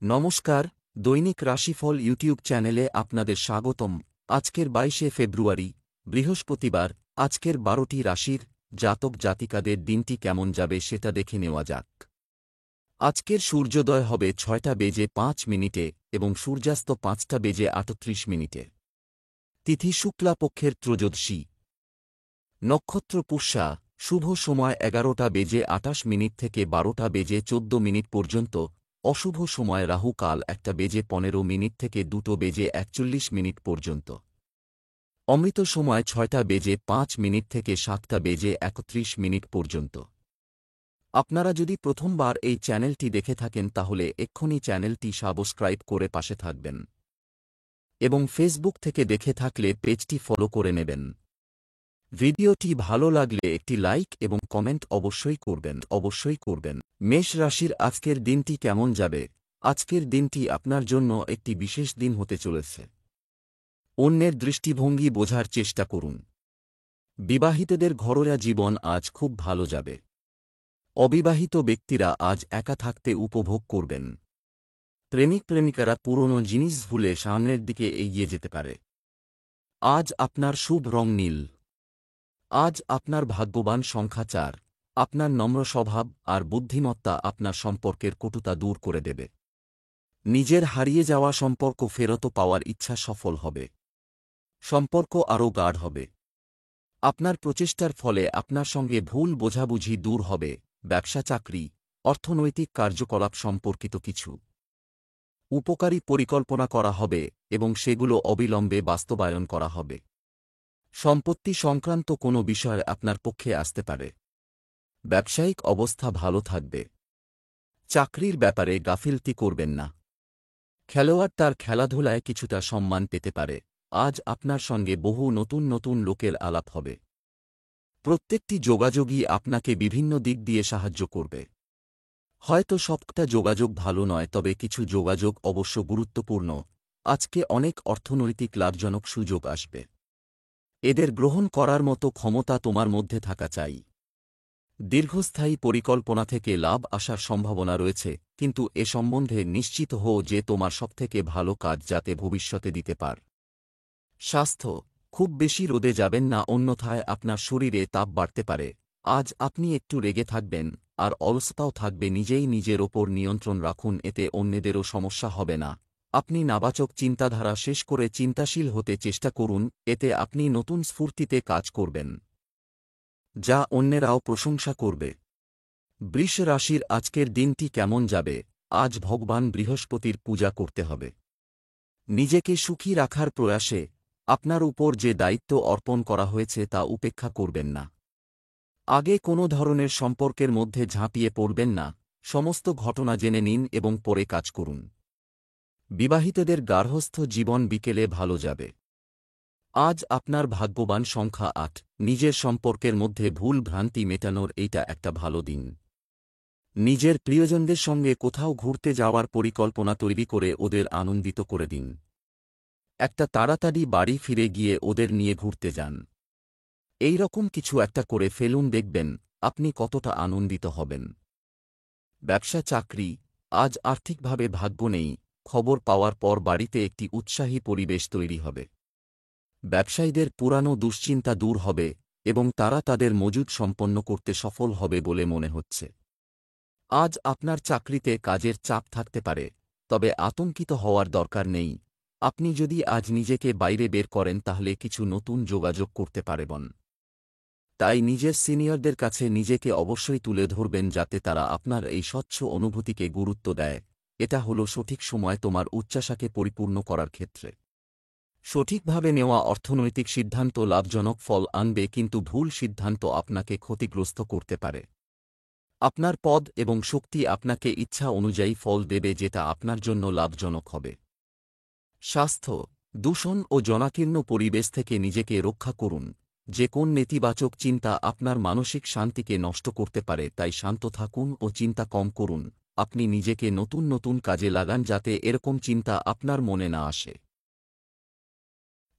নমস্কার, দৈনিক রাশিফল ইউটিউব চ্যানেলে আপনাদের স্বাগতম। আজকের ২২শে ফেব্রুয়ারি, বৃহস্পতিবার। আজকের ১২টি রাশির জাতক জাতিকাদের দিনটি কেমন যাবে সেটা দেখে নেওয়া যাক। আজকের সূর্যোদয় হবে ৬টা বেজে ৫ মিনিটে এবং সূর্যাস্ত ৫টা বেজে ৩৮ মিনিটে। তিথি শুক্লা পক্ষের ত্রয়োদশী। নক্ষত্র পুষ্যা। শুভ সময় ১১টা বেজে ২৮ মিনিট থেকে ১২টা বেজে ১৪ মিনিট পর্যন্ত। অশুভ সময় রাহু কাল ১টা বেজে ১৫ মিনিট থেকে ২টো বেজে ৪১ মিনিট পর্যন্ত। অমৃত সময় ৬টা বেজে ৫ মিনিট থেকে ৭টা বেজে ৩১ মিনিট পর্যন্ত। আপনারা যদি প্রথমবার এই চ্যানেলটি দেখে থাকেন তাহলে এক্ষুনি চ্যানেলটি সাবস্ক্রাইব করে পাশে থাকবেন এবং ফেসবুক থেকে দেখে থাকলে পেজটি ফলো করে নেবেন। ভিডিওটি ভালো লাগলে একটি লাইক এবং কমেন্ট অবশ্যই করবেন। মেষ রাশির আজকের দিনটি কেমন যাবে? আজকের দিনটি আপনার জন্য একটি বিশেষ দিন হতে চলেছে। অন্যের দৃষ্টিভঙ্গি বোঝার চেষ্টা করুন। বিবাহিতদের ঘরোয়া জীবন আজ খুব ভালো যাবে। অবিবাহিত ব্যক্তিরা আজ একা থাকতে উপভোগ করবেন। প্রেমিক প্রেমিকারা পুরনো জিনিস ভুলে সামনের দিকে এগিয়ে যেতে পারে। আজ আপনার শুভ রং নীল। আজ আপনার ভাগ্যবান সংখ্যা ৪। আপনার নম্র স্বভাব আর বুদ্ধিমত্তা আপনার সম্পর্কের কটুতা দূর করে দেবে। নিজের হারিয়ে যাওয়া সম্পর্ক ফেরত পাওয়ার ইচ্ছা সফল হবে। সম্পর্ক আরও গাঢ় হবে। আপনার প্রচেষ্টার ফলে আপনার সঙ্গে ভুল বোঝাবুঝি দূর হবে। ব্যবসা চাকরি, অর্থনৈতিক কার্যকলাপ সম্পর্কিত কিছু উপকারী পরিকল্পনা করা হবে এবং সেগুলো অবিলম্বে বাস্তবায়ন করা হবে। সম্পত্তি সংক্রান্ত কোনো বিষয় আপনার পক্ষে আসতে পারে। ব্যবসায়িক অবস্থা ভালো থাকবে। চাকরির ব্যাপারে গাফিলতি করবেন না। খেলোয়াড় তার খেলাধুলায় কিছুটা সম্মান পেতে পারে। আজ আপনার সঙ্গে বহু নতুন লোকের আলাপ হবে। প্রত্যেকটি যোগাযোগই আপনাকে বিভিন্ন দিক দিয়ে সাহায্য করবে। হয়তো সবটা যোগাযোগ ভালো নয়, তবে কিছু যোগাযোগ অবশ্য গুরুত্বপূর্ণ। আজকে অনেক অর্থনৈতিক লাভজনক সুযোগ আসবে। এদের গ্রহণ করার মতো ক্ষমতা তোমার মধ্যে থাকা চাই। দীর্ঘস্থায়ী পরিকল্পনা থেকে লাভ আসার সম্ভাবনা রয়েছে, কিন্তু এ সম্বন্ধে নিশ্চিত হও যে তোমার সবথেকে ভালো কাজ যাতে ভবিষ্যতে দিতে পার। স্বাস্থ্য, খুব বেশি রোদে যাবেন না, অন্যথায় আপনার শরীরে তাপ বাড়তে পারে। আজ আপনি একটু রেগে থাকবেন আর অলসতাও থাকবে। নিজের ওপর নিয়ন্ত্রণ রাখুন, এতে অন্যদেরও সমস্যা হবে না। আপনি নাবাচক চিন্তাধারা শেষ করে চিন্তাশীল হতে চেষ্টা করুন, এতে আপনি নতুন স্ফূর্তিতে কাজ করবেন যা অন্যেরাও প্রশংসা করবে। বৃষ রাশির আজকের দিনটি কেমন যাবে? আজ ভগবান বৃহস্পতির পূজা করতে হবে। নিজেকে সুখী রাখার প্রয়াসে আপনার উপর যে দায়িত্ব অর্পণ করা হয়েছে তা উপেক্ষা করবেন না। আগে কোনো ধরনের সম্পর্কের মধ্যে ঝাঁপিয়ে পড়বেন না। সমস্ত ঘটনা জেনে নিন এবং পরে কাজ করুন। বিবাহিতদের গার্হস্থ্য জীবন বিকেলে ভালো যাবে। আজ আপনার ভাগ্যবান সংখ্যা ৮। নিজের সম্পর্কের মধ্যে ভুল ভ্রান্তি মেটানোর এইটা একটা ভালো দিন। নিজের প্রিয়জনদের সঙ্গে কোথাও ঘুরতে যাওয়ার পরিকল্পনা তৈরি করে ওদের আনন্দিত করে দিন। একটা তাড়াতাড়ি বাড়ি ফিরে গিয়ে ওদের নিয়ে ঘুরতে যান। এই রকম কিছু একটা করে ফেলুন, দেখবেন আপনি কতটা আনন্দিত হবেন। ব্যবসা চাকরি, আজ আর্থিকভাবে ভাগ্য নেই। খবর পাওয়ার পর বাড়িতে একটি উৎসাহী পরিবেশ তৈরি হবে। ব্যবসায়ীদের পুরানো দুশ্চিন্তা দূর হবে এবং তারা তাদের মজুদ সম্পন্ন করতে সফল হবে বলে মনে হচ্ছে। আজ আপনার চাকরিতে কাজের চাপ থাকতে পারে, তবে আতঙ্কিত হওয়ার দরকার নেই। আপনি যদি আজ নিজেকে বাইরে বের করেন তাহলে কিছু নতুন যোগাযোগ করতে পারবেন। তাই নিজের সিনিয়রদের কাছে নিজেকে অবশ্যই তুলে ধরবেন যাতে তারা আপনার এই স্বচ্ছ অনুভূতিকে গুরুত্ব দেয়। এটা হলো সঠিক সময় তোমার উচ্চাশাকে পরিপূর্ণ করার ক্ষেত্রে। সঠিকভাবে নেওয়া অর্থনৈতিক সিদ্ধান্ত লাভজনক ফল আনবে, কিন্তু ভুল সিদ্ধান্ত আপনাকে ক্ষতিগ্রস্ত করতে পারে। আপনার পদ এবং শক্তি আপনাকে ইচ্ছা অনুযায়ী ফল দেবে, যেটা আপনার জন্য লাভজনক হবে। স্বাস্থ্য, দূষণ ও জনাকীর্ণ পরিবেশ থেকে নিজেকে রক্ষা করুন। যে কোন নেতিবাচক চিন্তা আপনার মানসিক শান্তিকে নষ্ট করতে পারে, তাই শান্ত থাকুন ও চিন্তা কম করুন। আপনি নিজেকে নতুন কাজে লাগান যাতে এরকম চিন্তা আপনার মনে না আসে।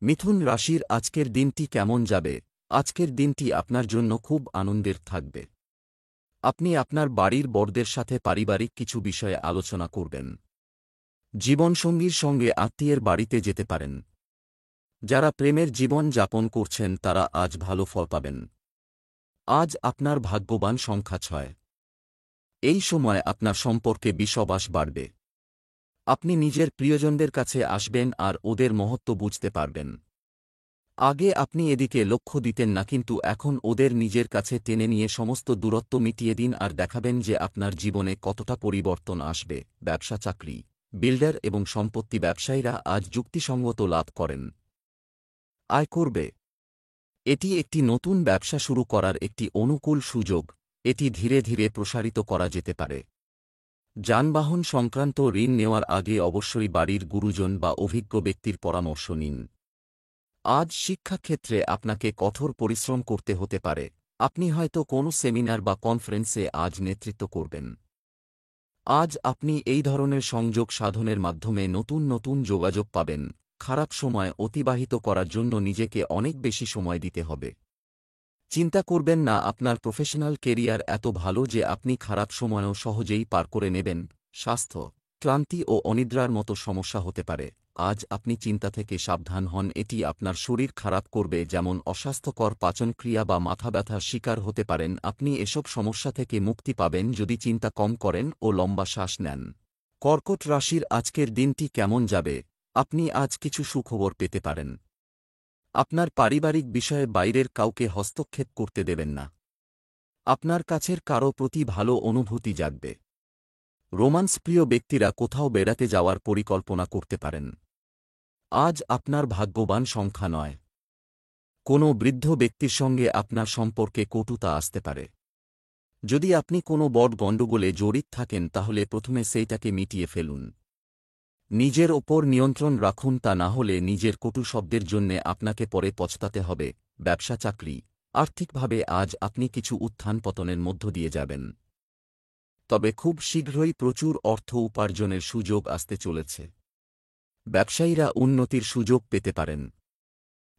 মিথুন রাশির আজকের দিনটি কেমন যাবে? আজকের দিনটি আপনার জন্য খুব আনন্দের থাকবে। আপনি আপনার বাড়ির বড়দের সাথে পারিবারিক কিছু বিষয়ে আলোচনা করবেন। জীবনসঙ্গীর সঙ্গে আত্মীয়ের বাড়িতে যেতে পারেন। যারা প্রেমের জীবন যাপন করছেন তারা আজ ভালো ফল পাবেন। আজ আপনার ভাগ্যবান সংখ্যা 6। এই সময় আপনার সম্পর্কে বিশ্বাস বাড়বে। আপনি নিজের প্রিয়জনদের কাছে আসবেন আর ওদের মহত্ব বুঝতে পারবেন। আগে আপনি এদিকে লক্ষ্য দিতেন না, কিন্তু এখন ওদের নিজের কাছে টেনে নিয়ে সমস্ত দূরত্ব মিটিয়ে দিন আর দেখাবেন যে আপনার জীবনে কতটা পরিবর্তন আসবে। ব্যবসা, চাকরি, বিল্ডার এবং সম্পত্তি ব্যবসায়ীরা আজ যুক্তিসঙ্গত লাভ করেন। আয় করবে। এটি একটি নতুন ব্যবসা শুরু করার একটি অনুকূল সুযোগ। এটি ধীরে ধীরে প্রসারিত করা যেতে পারে। যানবাহন সংক্রান্ত ঋণ নেওয়ার আগে অবশ্যই বাড়ির গুরুজন বা অভিজ্ঞ ব্যক্তির পরামর্শ নিন। আজ শিক্ষাক্ষেত্রে আপনাকে কঠোর পরিশ্রম করতে হতে পারে। আপনি হয়তো কোনো সেমিনার বা কনফারেন্সে আজ নেতৃত্ব করবেন। আজ আপনি এই ধরনের সংযোগ সাধনের মাধ্যমে নতুন নতুন যোগাযোগ পাবেন। খারাপ সময় অতিবাহিত করার জন্য নিজেকে অনেক বেশি সময় দিতে হবে। চিন্তা করবেন না, আপনার প্রফেশনাল কেরিয়ার এত ভালো যে আপনি খারাপ সময়ও সহজেই পার করে নেবেন। স্বাস্থ্য, ক্লান্তি ও অনিদ্রার মতো সমস্যা হতে পারে। আজ আপনি চিন্তা থেকে সাবধান হন, এটি আপনার শরীর খারাপ করবে, যেমন অস্বাস্থ্যকর পাচনক্রিয়া বা মাথা ব্যথার শিকার হতে পারেন। আপনি এসব সমস্যা থেকে মুক্তি পাবেন যদি চিন্তা কম করেন ও লম্বা শ্বাস নেন। কর্কট রাশির আজকের দিনটি কেমন যাবে? আপনি আজ কিছু সুখবর পেতে পারেন। আপনার পারিবারিক বিষয়ে বাইরের কাউকে হস্তক্ষেপ করতে দেবেন না। আপনার কাছের কারও প্রতি ভালো অনুভূতি জাগবে। রোমান্স প্রিয় ব্যক্তিরা কোথাও বেড়াতে যাওয়ার পরিকল্পনা করতে পারেন। আজ আপনার ভাগ্যবান সংখ্যা 9। কোনো বৃদ্ধ ব্যক্তির সঙ্গে আপনার সম্পর্কে কটুতা আসতে পারে। যদি আপনি কোনো বড় গণ্ডগোলে জড়িত থাকেন তাহলে প্রথমে সেইটাকে মিটিয়ে ফেলুন। নিজের ওপর নিয়ন্ত্রণ রাখুন, তা না হলে নিজের কটু শব্দের জন্যে আপনাকে পরে পছতাতে হবে। ব্যবসা, চাকরি, আর্থিকভাবে আজ আপনি কিছু উত্থান পতনের মধ্য দিয়ে যাবেন। তবে খুব শীঘ্রই প্রচুর অর্থ উপার্জনের সুযোগ আসতে চলেছে। ব্যবসায়ীরা উন্নতির সুযোগ পেতে পারেন।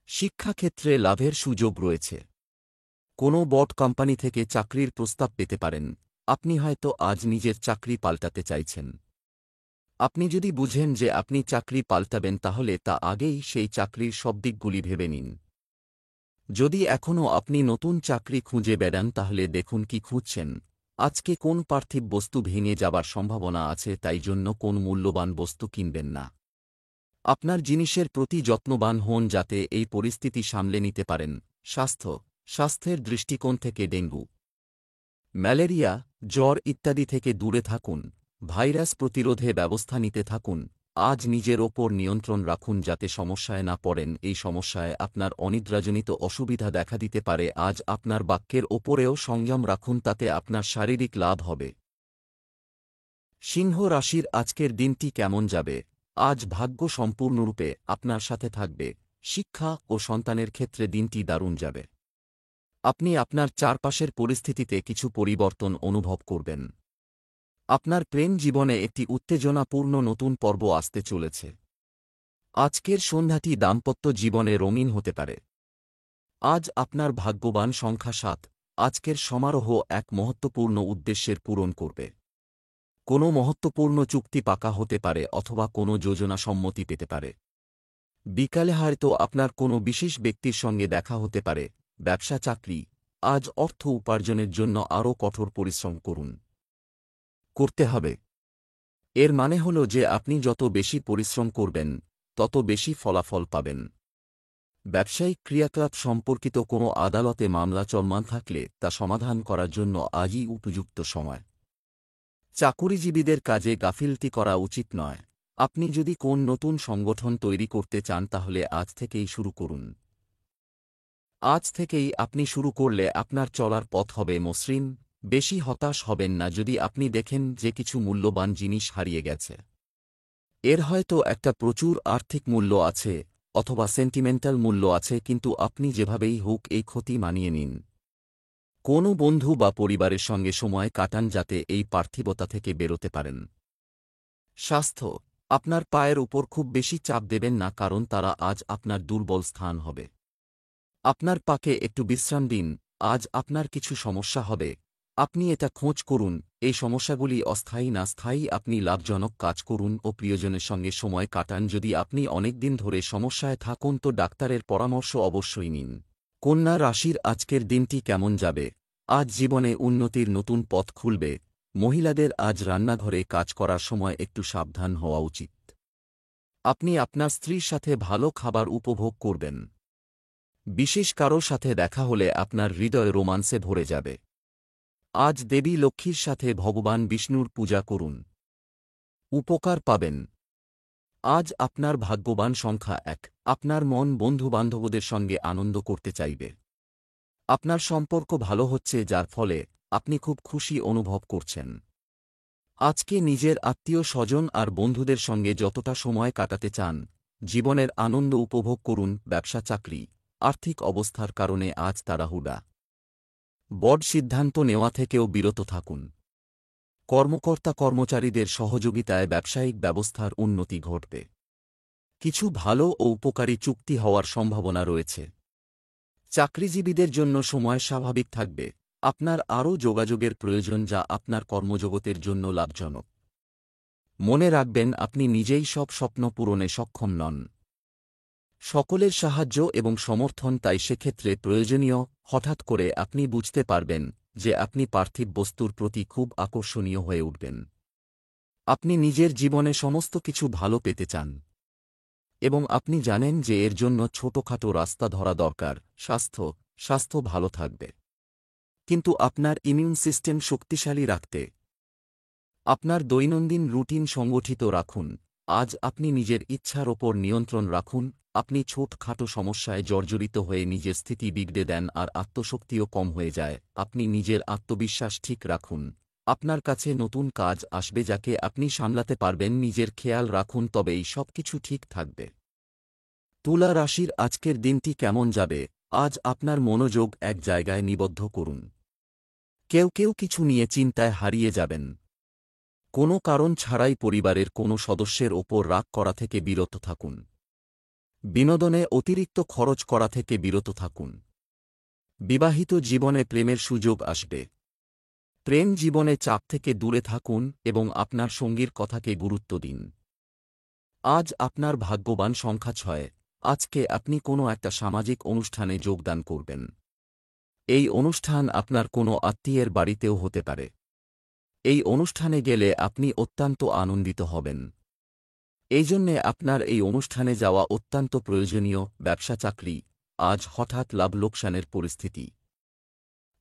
শিক্ষাক্ষেত্রে লাভের সুযোগ রয়েছে। কোনো বড় কোম্পানি থেকে চাকরির প্রস্তাব পেতে পারেন। আপনি হয়তো আজ নিজের চাকরি পাল্টাতে চাইছেন। আপনি যদি বুঝেন যে আপনি চাকরি পাল্টাবেন তাহলে তা আগেই সেই চাকরির সব দিকগুলি ভেবে নিন। যদি এখনও আপনি নতুন চাকরি খুঁজে বেড়ান তাহলে দেখুন কি খুঁজছেন। আজকে কোন পার্থিব বস্তু ভেঙে যাবার সম্ভাবনা আছে, তাই জন্য কোন মূল্যবান বস্তু কিনবেন না। আপনার জিনিসের প্রতি যত্নবান হন যাতে এই পরিস্থিতি সামলে নিতে পারেন। স্বাস্থ্যের দৃষ্টিকোণ থেকে ডেঙ্গু, ম্যালেরিয়া, জ্বর ইত্যাদি থেকে দূরে থাকুন। ভাইরাস প্রতিরোধে ব্যবস্থা নিতে থাকুন। আজ নিজের ওপর নিয়ন্ত্রণ রাখুন যাতে সমস্যায় না পড়েন। এই সমস্যায় আপনার অনিদ্রাজনিত অসুবিধা দেখা দিতে পারে। আজ আপনার বাক্যের ওপরেও সংযম রাখুন, তাতে আপনার শারীরিক লাভ হবে। সিংহ রাশির আজকের দিনটি কেমন যাবে? আজ ভাগ্য সম্পূর্ণরূপে আপনার সাথে থাকবে। শিক্ষা ও সন্তানের ক্ষেত্রে দিনটি দারুণ যাবে। আপনি আপনার চারপাশের পরিস্থিতিতে কিছু পরিবর্তন অনুভব করবেন। আপনার প্রেম জীবনে একটি উত্তেজনাপূর্ণ নতুন পর্ব আসতে চলেছে। আজকের সন্ধ্যাটি দাম্পত্য জীবনে রঙিন হতে পারে। আজ আপনার ভাগ্যবান সংখ্যা 7। আজকের সমারোহ এক মহত্বপূর্ণ উদ্দেশ্যের পূরণ করবে। কোনো মহত্বপূর্ণ চুক্তি পাকা হতে পারে অথবা কোনো যোজনা সম্মতি পেতে পারে। বিকালে হয়তো আপনার কোনো বিশেষ ব্যক্তির সঙ্গে দেখা হতে পারে। ব্যবসা, চাকরি, আজ অর্থ উপার্জনের জন্য আরও কঠোর পরিশ্রম করতে হবে। এর মানে হল যে আপনি যত বেশি পরিশ্রম করবেন তত বেশি ফলাফল পাবেন। ব্যবসায়িক ক্রিয়াকলাপ সম্পর্কিত কোনো আদালতে মামলা চলমান থাকলে তা সমাধান করার জন্য আজই উপযুক্ত সময়। চাকুরিজীবীদের কাজে গাফিলতি করা উচিত নয়। আপনি যদি কোন নতুন সংগঠন তৈরি করতে চান তাহলে আজ থেকেই শুরু করুন। আজ থেকেই আপনি শুরু করলে আপনার চলার পথ হবে মসৃণ। বেশি হতাশ হবেন না যদি আপনি দেখেন যে কিছু মূল্যবান জিনিস হারিয়ে গেছে। এর হয়তো একটা প্রচুর আর্থিক মূল্য আছে অথবা সেন্টিমেন্টাল মূল্য আছে, কিন্তু আপনি যেভাবেই হোক এই ক্ষতি মানিয়ে নিন। কোনো বন্ধু বা পরিবারের সঙ্গে সময় কাটান যাতে এই পার্থিবতা থেকে বেরোতে পারেন। স্বাস্থ্য, আপনার পায়ের উপর খুব বেশি চাপ দেবেন না, কারণ তারা আজ আপনার দুর্বল স্থান হবে। আপনার পাকে একটু বিশ্রাম দিন। আজ আপনার কিছু সমস্যা হবে, আপনি এটা খোঁজ করুন। এই সমস্যাগুলি অস্থায়ী না স্থায়ী। আপনি লাভজনক কাজ করুন ও প্রিয়জনের সঙ্গে সময় কাটান। যদি আপনি অনেকদিন ধরে সমস্যায় থাকুন তো ডাক্তারের পরামর্শ অবশ্যই নিন। কন্যা রাশির আজকের দিনটি কেমন যাবে? আজ জীবনে উন্নতির নতুন পথ খুলবে। মহিলাদের আজ রান্নাঘরে কাজ করার সময় একটু সাবধান হওয়া উচিত। আপনি আপনার স্ত্রীর সাথে ভালো খাবার উপভোগ করবেন। বিশেষ কারো সাথে দেখা হলে আপনার হৃদয় রোমান্সে ভরে যাবে। আজ দেবী লক্ষ্মীর সাথে ভগবান বিষ্ণুর পূজা করুন। উপকার পাবেন। আজ আপনার ভাগ্যবান সংখ্যা ১। আপনার মন বন্ধু-বান্ধবদের সঙ্গে আনন্দ করতে চাইবে। আপনার সম্পর্ক ভালো হচ্ছে, যার ফলে আপনি খুব খুশি অনুভব করছেন। আজকে নিজের আত্মীয়-স্বজন আর বন্ধুদের সঙ্গে যতটা সময় কাটাতে চান, জীবনের আনন্দ উপভোগ করুন। ব্যবসা চাকরি, আর্থিক অবস্থার কারণে আজ তাড়াহুড়া, বড় সিদ্ধান্ত নেওয়া থেকেও বিরত থাকুন। কর্মকর্তা-কর্মচারীদের সহযোগিতায় ব্যবসায়িক ব্যবস্থার উন্নতি ঘটবে। কিছু ভালো ও উপকারী চুক্তি হওয়ার সম্ভাবনা রয়েছে। চাকরিজীবীদের জন্য সময় স্বাভাবিক থাকবে। আপনার আরও যোগাযোগের প্রয়োজন, যা আপনার কর্মজগতের জন্য লাভজনক। মনে রাখবেন, আপনি নিজেই সব স্বপ্ন পূরণে সক্ষম নন। সকলের সাহায্য এবং সমর্থন তাই সেক্ষেত্রে প্রয়োজনীয়। হঠাৎ করে আপনি বুঝতে পারবেন যে আপনি পার্থিব বস্তুর প্রতি খুব আকর্ষণীয় হয়ে উঠবেন। আপনি নিজের জীবনে সমস্ত কিছু ভালো পেতে চান এবং আপনি জানেন যে এর জন্য ছোটখাটো রাস্তা ধরা দরকার। স্বাস্থ্য ভালো থাকবে, কিন্তু আপনার ইমিউন সিস্টেম শক্তিশালী রাখতে আপনার দৈনন্দিন রুটিন সংগঠিত রাখুন। আজ আপনি নিজের ইচ্ছার ওপর নিয়ন্ত্রণ রাখুন। আপনি ছোটখাটো সমস্যায় জর্জরিত হয়ে নিজের স্থিতি বিগড়ে দেন আর আত্মশক্তিও কম হয়ে যায়। আপনি নিজের আত্মবিশ্বাস ঠিক রাখুন। আপনার কাছে নতুন কাজ আসবে যাকে আপনি সামলাতে পারবেন। নিজের খেয়াল রাখুন, তবেই সবকিছু ঠিক থাকবে। তুলা রাশির আজকের দিনটি কেমন যাবে? আজ আপনার মনোযোগ এক জায়গায় নিবদ্ধ করুন। কেউ কিছু নিয়ে চিন্তায় হারিয়ে যাবেন। কোনো কারণ ছাড়াই পরিবারের কোনো সদস্যের ওপর রাগ করা থেকে বিরত থাকুন। বিনোদনে অতিরিক্ত খরচ করা থেকে বিরত থাকুন। বিবাহিত জীবনে প্রেমের সুযোগ আসবে। প্রেম জীবনে চাপ থেকে দূরে থাকুন এবং আপনার সঙ্গীর কথাকে গুরুত্ব দিন। আজ আপনার ভাগ্যবান সংখ্যা ৬। আজকে আপনি কোনো একটা সামাজিক অনুষ্ঠানে যোগদান করবেন। এই অনুষ্ঠান আপনার কোনো আত্মীয়ের বাড়িতেও হতে পারে। এই অনুষ্ঠানে গেলে আপনি অত্যন্ত আনন্দিত হবেন। এই জন্যে আপনার এই অনুষ্ঠানে যাওয়া অত্যন্ত প্রয়োজনীয়। ব্যবসা চাকরি, আজ হঠাৎ লাভ লোকসানের পরিস্থিতি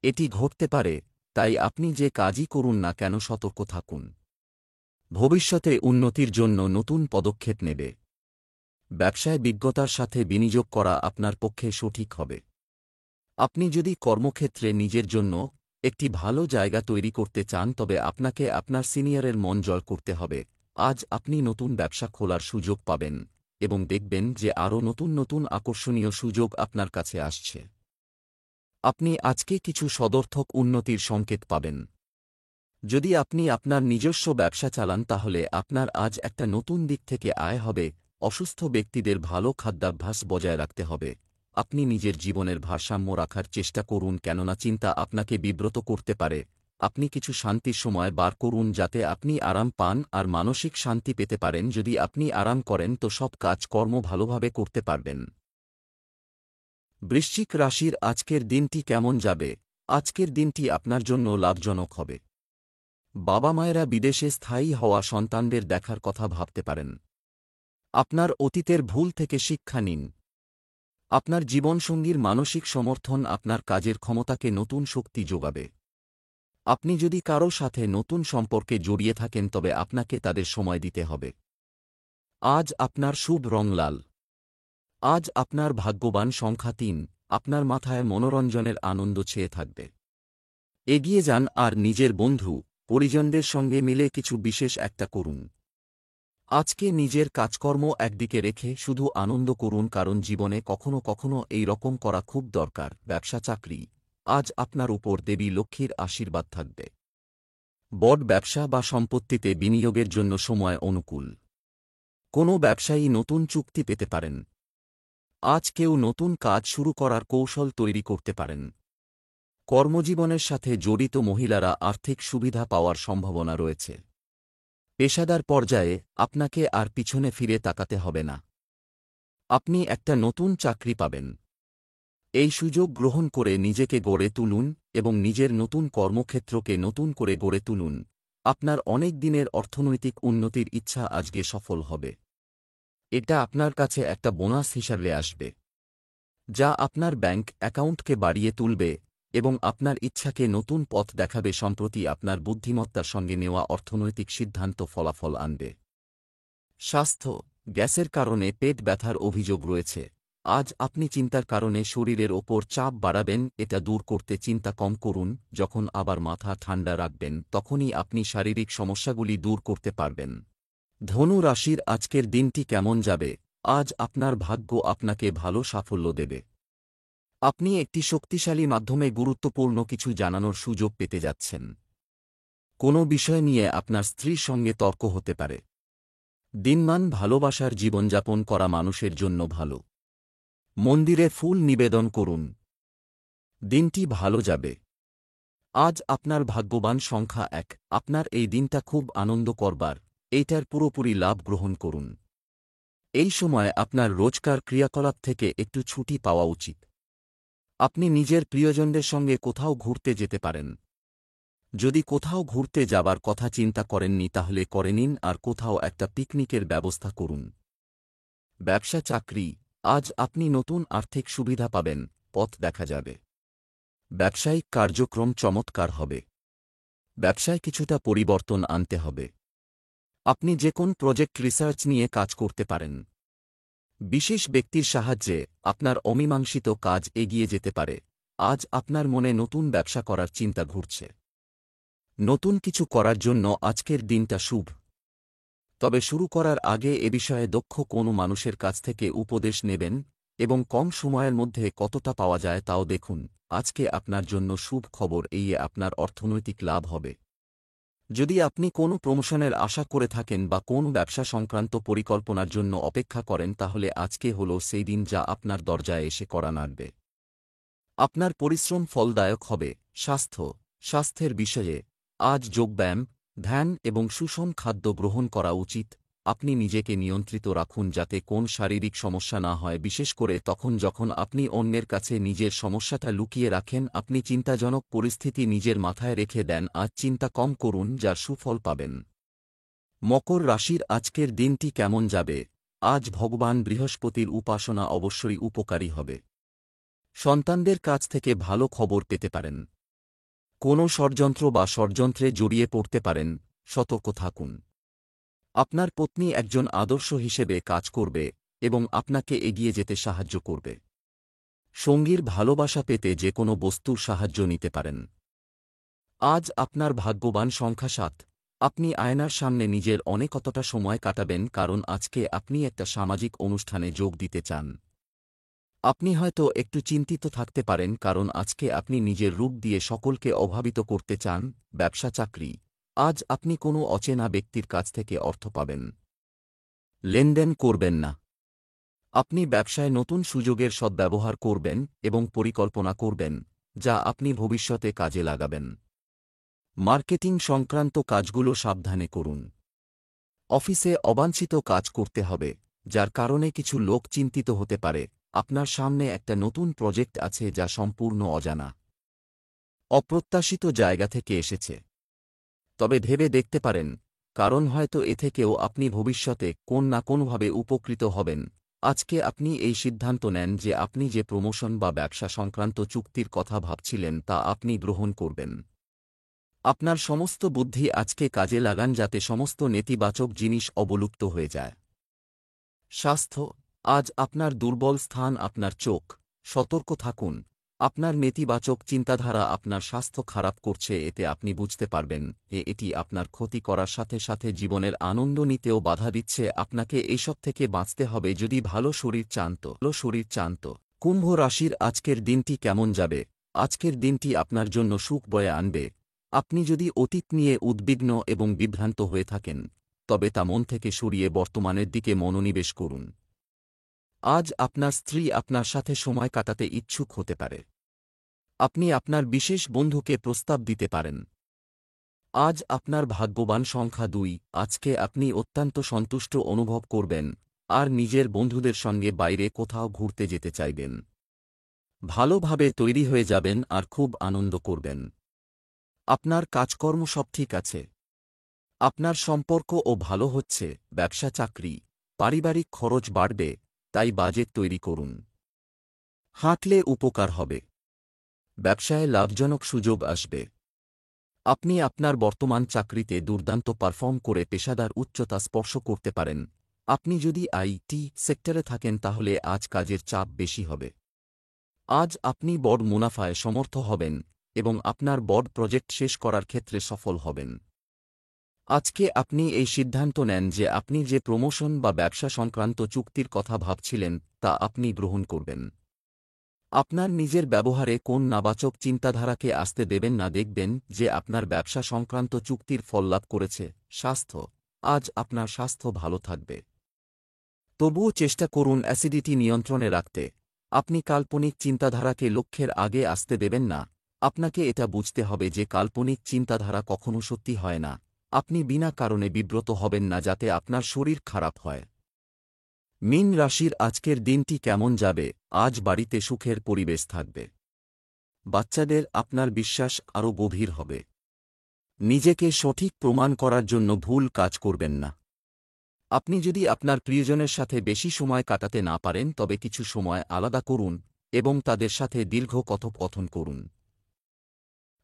এটি ঘটতে পারে, তাই আপনি যে কাজই করুন না কেন সতর্ক থাকুন। ভবিষ্যতে উন্নতির জন্য নতুন পদক্ষেপ নেবে। ব্যবসায় বিজ্ঞতার সাথে বিনিয়োগ করা আপনার পক্ষে সঠিক হবে। আপনি যদি কর্মক্ষেত্রে নিজের জন্য একটি ভালো জায়গা তৈরি করতে চান, তবে আপনাকে আপনার সিনিয়রের মন জয় করতে হবে। আজ আপনি নতুন ব্যবসা খোলার সুযোগ পাবেন এবং দেখবেন যে আরও নতুন আকর্ষণীয় সুযোগ আপনার কাছে আসছে। আপনি আজকে কিছু সদর্থক উন্নতির সংকেত পাবেন। যদি আপনি আপনার নিজস্ব ব্যবসা চালান, তাহলে আপনার আজ একটা নতুন দিক থেকে আয় হবে। অসুস্থ ব্যক্তিদের ভালো খাদ্যাভ্যাস বজায় রাখতে হবে। আপনি নিজের জীবনের ভারসাম্য রাখার চেষ্টা করুন, কেননা চিন্তা আপনাকে বিব্রত করতে পারে। আপনি কিছু শান্তির সময় বার করুন যাতে আপনি আরাম পান আর মানসিক শান্তি পেতে পারেন। যদি আপনি আরাম করেন তো সব কাজকর্ম ভালোভাবে করতে পারবেন। বৃশ্চিক রাশির আজকের দিনটি কেমন যাবে? আজকের দিনটি আপনার জন্য লাভজনক হবে। বাবা মায়েরা বিদেশে স্থায়ী হওয়া সন্তানদের দেখার কথা ভাবতে পারেন। আপনার অতীতের ভুল থেকে শিক্ষা নিন। আপনার জীবনসঙ্গীর মানসিক সমর্থন আপনার কাজের ক্ষমতাকে নতুন শক্তি যোগাবে। আপনি যদি কারো সাথে নতুন সম্পর্কে জড়িয়ে থাকেন, তবে আপনাকে তাদের সময় দিতে হবে। আজ আপনার শুভ রং লাল। আজ আপনার ভাগ্যবান সংখ্যা ৩। আপনার মাথায় মনোরঞ্জনের আনন্দ ছেয়ে থাকবে। এগিয়ে যান আর নিজের বন্ধু পরিজনদের সঙ্গে মিলে কিছু বিশেষ একটা করুন। আজকে নিজের কাজকর্ম একদিকে রেখে শুধু আনন্দ করুন, কারণ জীবনে কখনো এই রকম করা খুব দরকার। ব্যবসা চাকরি, আজ আপনার উপর দেবী লক্ষ্মীর আশীর্বাদ থাকবে। বড় ব্যবসা বা সম্পত্তিতে বিনিয়োগের জন্য সময় অনুকূল। কোনো ব্যবসায়ী নতুন চুক্তি পেতে পারেন। আজ কেউ নতুন কাজ শুরু করার কৌশল তৈরি করতে পারেন। কর্মজীবনের সাথে জড়িত মহিলারা আর্থিক সুবিধা পাওয়ার সম্ভাবনা রয়েছে। পেশাদার পর্যায়ে আপনাকে আর পিছনে ফিরে তাকাতে হবে না। আপনি একটা নতুন চাকরি পাবেন। এই সুযোগ গ্রহণ করে নিজেকে গড়ে তুলুন এবং নিজের নতুন কর্মক্ষেত্রকে নতুন করে গড়ে তুলুন। আপনার অনেক দিনের অর্থনৈতিক উন্নতির ইচ্ছা আজকে সফল হবে। এটা আপনার কাছে একটা বোনাস হিসাবে আসবে, যা আপনার ব্যাংক অ্যাকাউন্টকে বাড়িয়ে তুলবে এবং আপনার ইচ্ছাকে নতুন পথ দেখাবে। সম্প্রতি আপনার বুদ্ধিমত্তার সঙ্গে নেওয়া অর্থনৈতিক সিদ্ধান্ত ফলাফল আনবে। স্বাস্থ্য, গ্যাসের কারণে পেট ব্যথার অভিযোগ রয়েছে। আজ আপনি চিন্তার কারণে শরীরের ওপর চাপ বাড়াবেন। এটা দূর করতে চিন্তা কম করুন। যখন আবার মাথা ঠান্ডা রাখবেন তখনই আপনি শারীরিক সমস্যাগুলি দূর করতে পারবেন। ধনু রাশির আজকের দিনটি কেমন যাবে? আজ আপনার ভাগ্য আপনাকে ভালো সাফল্য দেবে। আপনি একটি শক্তিশালী মাধ্যমে গুরুত্বপূর্ণ কিছু জানানোর সুযোগ পেতে যাচ্ছেন। কোনো বিষয় নিয়ে আপনার স্ত্রীর সঙ্গে তর্ক হতে পারে। দিনমান ভালোবাসার জীবনযাপন করা মানুষের জন্য ভালো। মন্দিরে ফুল নিবেদন করুন। দিনটি ভালো যাবে। আজ আপনার ভাগ্যবান সংখ্যা 1। আপনার এই দিনটা খুব আনন্দ করবার, এইটার পুরোপুরি লাভ গ্রহণ করুন। এই সময় আপনার রোজকার ক্রিয়াকলাপ থেকে একটু ছুটি পাওয়া উচিত। আপনি নিজের প্রিয়জনদের সঙ্গে কোথাও ঘুরতে যেতে পারেন। যদি কোথাও ঘুরতে যাবার কথা চিন্তা করেননি তাহলে করে নিন আর কোথাও একটা পিকনিকের ব্যবস্থা করুন। ব্যবসা চাকরি, আজ আপনি নতুন আর্থিক সুবিধা পাবেন, পথ দেখা যাবে। ব্যবসায়িক কার্যক্রম চমৎকার হবে। ব্যবসায় কিছুটা পরিবর্তন আনতে হবে। আপনি যে কোন প্রজেক্ট রিসার্চ নিয়ে কাজ করতে পারেন। বিশেষ ব্যক্তির সাহায্যে আপনার অমীমাংসিত কাজ এগিয়ে যেতে পারে। আজ আপনার মনে নতুন ব্যবসা করার চিন্তা ঘুরছে। নতুন কিছু করার জন্য আজকের দিনটা শুভ। তবে শুরু করার আগে এ বিষয়ে দক্ষ কোনো মানুষের কাছ থেকে উপদেশ নেবেন এবং কম সময়ের মধ্যে কতটা পাওয়া যায় তাও দেখুন। আজকে আপনার জন্য শুভ খবর, এই আপনার অর্থনৈতিক লাভ হবে। যদি আপনি কোনো প্রমোশনের আশা করে থাকেন বা কোন ব্যবসা সংক্রান্ত পরিকল্পনার জন্য অপেক্ষা করেন তাহলে আজকে হল সেই দিন যা আপনার দরজায় এসে কড়া নাড়বে। আপনার পরিশ্রম ফলদায়ক হবে। স্বাস্থ্যের বিষয়ে আজ যোগব্যায়াম, ধ্যান এবং সুষম খাদ্য গ্রহণ করা উচিত। আপনি নিজেকে নিয়ন্ত্রিত রাখুন যাতে কোন শারীরিক সমস্যা না হয়, বিশেষ করে তখন যখন আপনি অন্যের কাছে নিজের সমস্যাটা লুকিয়ে রাখেন। আপনি চিন্তাজনক পরিস্থিতি নিজের মাথায় রেখে দেন। আজ চিন্তা কম করুন, যার সুফল পাবেন। মকর রাশির আজকের দিনটি কেমন যাবে? আজ ভগবান বৃহস্পতির উপাসনা অবশ্যই উপকারী হবে। সন্তানদের কাছ থেকে ভালো খবর পেতে পারেন। কোনো ষড়যন্ত্র বা ষড়যন্ত্রে জড়িয়ে পড়তে পারেন, সতর্ক থাকুন। আপনার পত্নী একজন আদর্শ হিসেবে কাজ করবে এবং আপনাকে এগিয়ে যেতে সাহায্য করবে। সঙ্গীর ভালোবাসা পেতে যে কোনো বস্তুর সাহায্য নিতে পারেন। আজ আপনার ভাগ্যবান সংখ্যা 7। আপনি আয়নার সামনে নিজের অনেকটা সময় কাটাবেন, কারণ আজকে আপনি একটা সামাজিক অনুষ্ঠানে যোগ দিতে চান। আপনি হয়তো একটু চিন্তিত থাকতে পারেন, কারণ আজকে আপনি নিজের রূপ দিয়ে সকলকে অভাবিত করতে চান। ব্যবসা চাকরি, আজ আপনি কোনো অচেনা ব্যক্তির কাছ থেকে অর্থ পাবেন। লেনদেন করবেন না। আপনি ব্যবসায় নতুন সুযোগের সদ্ব্যবহার করবেন এবং পরিকল্পনা করবেন, যা আপনি ভবিষ্যতে কাজে লাগাবেন। মার্কেটিং সংক্রান্ত কাজগুলো সাবধানে করুন। অফিসে অবাঞ্ছিত কাজ করতে হবে, যার কারণে কিছু লোক চিন্তিত হতে পারে। আপনার সামনে একটা নতুন প্রজেক্ট আছে যা সম্পূর্ণ অজানা, অপ্রত্যাশিত জায়গা থেকে এসেছে। তবে ভেবে দেখতে পারেন, কারণ হয়তো এ থেকেও আপনি ভবিষ্যতে কোন না কোনোভাবে উপকৃত হবেন। আজকে আপনি এই সিদ্ধান্ত নেন যে আপনি যে প্রমোশন বা ব্যবসা সংক্রান্ত চুক্তির কথা ভাবছিলেন তা আপনি গ্রহণ করবেন। আপনার সমস্ত বুদ্ধি আজকে কাজে লাগান যাতে সমস্ত নেতিবাচক জিনিস অবলুপ্ত হয়ে যায়। স্বাস্থ্য, আজ আপনার দুর্বল স্থান আপনার চোখ। সতর্ক থাকুন। আপনার নেতিবাচক চিন্তাধারা আপনার স্বাস্থ্য খারাপ করছে, এতে আপনি বুঝতে পারবেন এটি আপনার ক্ষতি করার সাথে সাথে জীবনের আনন্দ নিতেও বাধা দিচ্ছে। আপনাকে এইসব থেকে বাঁচতে হবে যদি ভালো শরীর চান তো। কুম্ভ রাশির আজকের দিনটি কেমন যাবে? আজকের দিনটি আপনার জন্য সুখ বয়ে আনবে। আপনি যদি অতীত নিয়ে উদ্বিগ্ন এবং বিভ্রান্ত হয়ে থাকেন তবে তা মন থেকে সরিয়ে বর্তমানের দিকে মনোনিবেশ করুন। আজ আপনার স্ত্রী আপনার সাথে সময় কাটাতে ইচ্ছুক হতে পারে। আপনি আপনার বিশেষ বন্ধুকে প্রস্তাব দিতে পারেন। আজ আপনার ভাগ্যবান সংখ্যা 2। আজকে আপনি অত্যন্ত সন্তুষ্ট অনুভব করবেন আর নিজের বন্ধুদের সঙ্গে বাইরে কোথাও ঘুরতে যেতে চাইবেন। ভালোভাবে তৈরি হয়ে যাবেন আর খুব আনন্দ করবেন। আপনার কাজকর্ম সব ঠিক আছে। আপনার সম্পর্কও ভালো হচ্ছে। ব্যবসা চাকরি, পারিবারিক খরচ বাড়বে, তাই বাজেট তৈরি করুন। হাঁটলে উপকার হবে। ব্যবসায় লাভজনক সুযোগ আসবে। আপনি আপনার বর্তমান চাকরিতে দুর্দান্ত পারফর্ম করে পেশাদার উচ্চতা স্পর্শ করতে পারেন। আপনি যদি আইটি সেক্টরে থাকেন তাহলে আজ কাজের চাপ বেশি হবে। আজ আপনি বড় মুনাফায় সমর্থ হবেন এবং আপনার বড় প্রজেক্ট শেষ করার ক্ষেত্রে সফল হবেন। আজকে আপনি এই সিদ্ধান্ত নেন যে আপনি যে প্রমোশন বা ব্যবসা সংক্রান্ত চুক্তির কথা ভাবছিলেন তা আপনি গ্রহণ করবেন। আপনার নিজের ব্যবহারে কোন নাবাচক চিন্তাধারাকে আসতে দেবেন না। দেখবেন যে আপনার ব্যবসা সংক্রান্ত চুক্তির ফল লাভ করেছে। স্বাস্থ্য, আজ আপনার স্বাস্থ্য ভালো থাকবে। তবুও চেষ্টা করুন অ্যাসিডিটি নিয়ন্ত্রণে রাখতে। আপনি কাল্পনিক চিন্তাধারাকে লক্ষ্যের আগে আসতে দেবেন না। আপনাকে এটা বুঝতে হবে যে কাল্পনিক চিন্তাধারা কখনো সত্যি হয় না। আপনি বিনা কারণে বিব্রত হবেন না যাতে আপনার শরীর খারাপ হয়। মীন রাশির আজকের দিনটি কেমন যাবে? আজ বাড়িতে সুখের পরিবেশ থাকবে। বাচ্চাদের আপনার বিশ্বাস আরও গভীর হবে। নিজেকে সঠিক প্রমাণ করার জন্য ভুল কাজ করবেন না। আপনি যদি আপনার প্রিয়জনের সাথে বেশি সময় কাটাতে না পারেন তবে কিছু সময় আলাদা করুন এবং তাদের সাথে দীর্ঘ কথোপকথন করুন।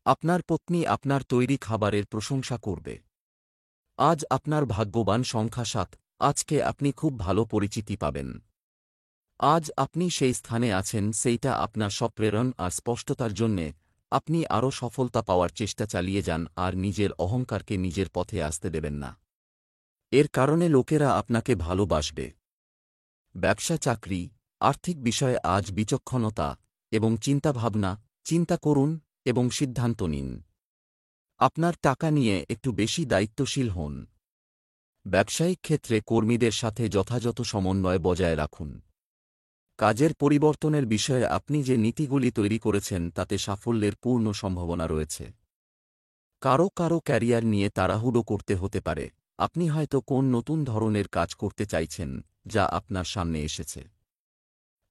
আপনার পত্নী আপনার তৈরি খাবারের প্রশংসা করবে। আজ আপনার ভাগ্যবান সংখ্যা 7। আজকে আপনি খুব ভালো পরিচিতি পাবেন। আজ আপনি সেই স্থানে আছেন সেইটা আপনার স্বপ্রেরণ আর স্পষ্টতার জন্যে। আপনি আরও সফলতা পাওয়ার চেষ্টা চালিয়ে যান আর নিজের অহংকারকে নিজের পথে আসতে দেবেন না। এর কারণে লোকেরা আপনাকে ভালোবাসবে। ব্যবসা চাকরি, আর্থিক বিষয়ে আজ বিচক্ষণতা এবং চিন্তাভাবনা চিন্তা করুন এবং সিদ্ধান্ত নিন। আপনার টাকা নিয়ে একটু বেশি দায়িত্বশীল হন। ব্যবসায়িক ক্ষেত্রে কর্মীদের সাথে যথাযথ সমন্বয় বজায় রাখুন। কাজের পরিবর্তনের বিষয়ে আপনি যে নীতিগুলি তৈরি করেছেন তাতে সাফল্যের পূর্ণ সম্ভাবনা রয়েছে। কারো কারো ক্যারিয়ার নিয়ে তাড়াহুড়ো করতে হতে পারে। আপনি হয়তো কোন নতুন ধরনের কাজ করতে চাইছেন যা আপনার সামনে এসেছে।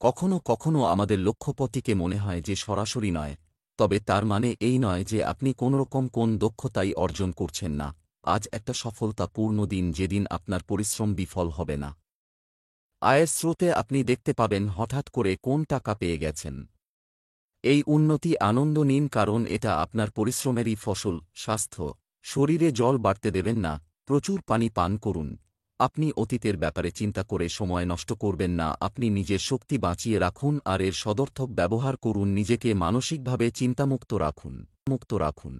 কখনো কখনো আমাদের লক্ষ্যপথটিকে মনে হয় যে সরাসরি নয়, তবে তার মানে এই নয় যে আপনি কোনোরকম কোন দক্ষতাই অর্জন করছেন না। আজ একটা সফলতাপূর্ণ দিন যেদিন আপনার পরিশ্রম বিফল হবে না। আয়ের স্রোতে আপনি দেখতে পাবেন হঠাৎ করে কোন টাকা পেয়ে গেছেন। এই উন্নতি আনন্দ নিন কারণ এটা আপনার পরিশ্রমেরই ফসল। স্বাস্থ্য, শরীরে জল বাড়তে দেবেন না, প্রচুর পানি পান করুন। আপনি অতীতের ব্যাপারে চিন্তা করে সময় নষ্ট করবেন না। আপনি নিজের শক্তি বাঁচিয়ে রাখুন আর এর সদর্থক ব্যবহার করুন। নিজেকে মানসিকভাবে চিন্তামুক্ত রাখুন।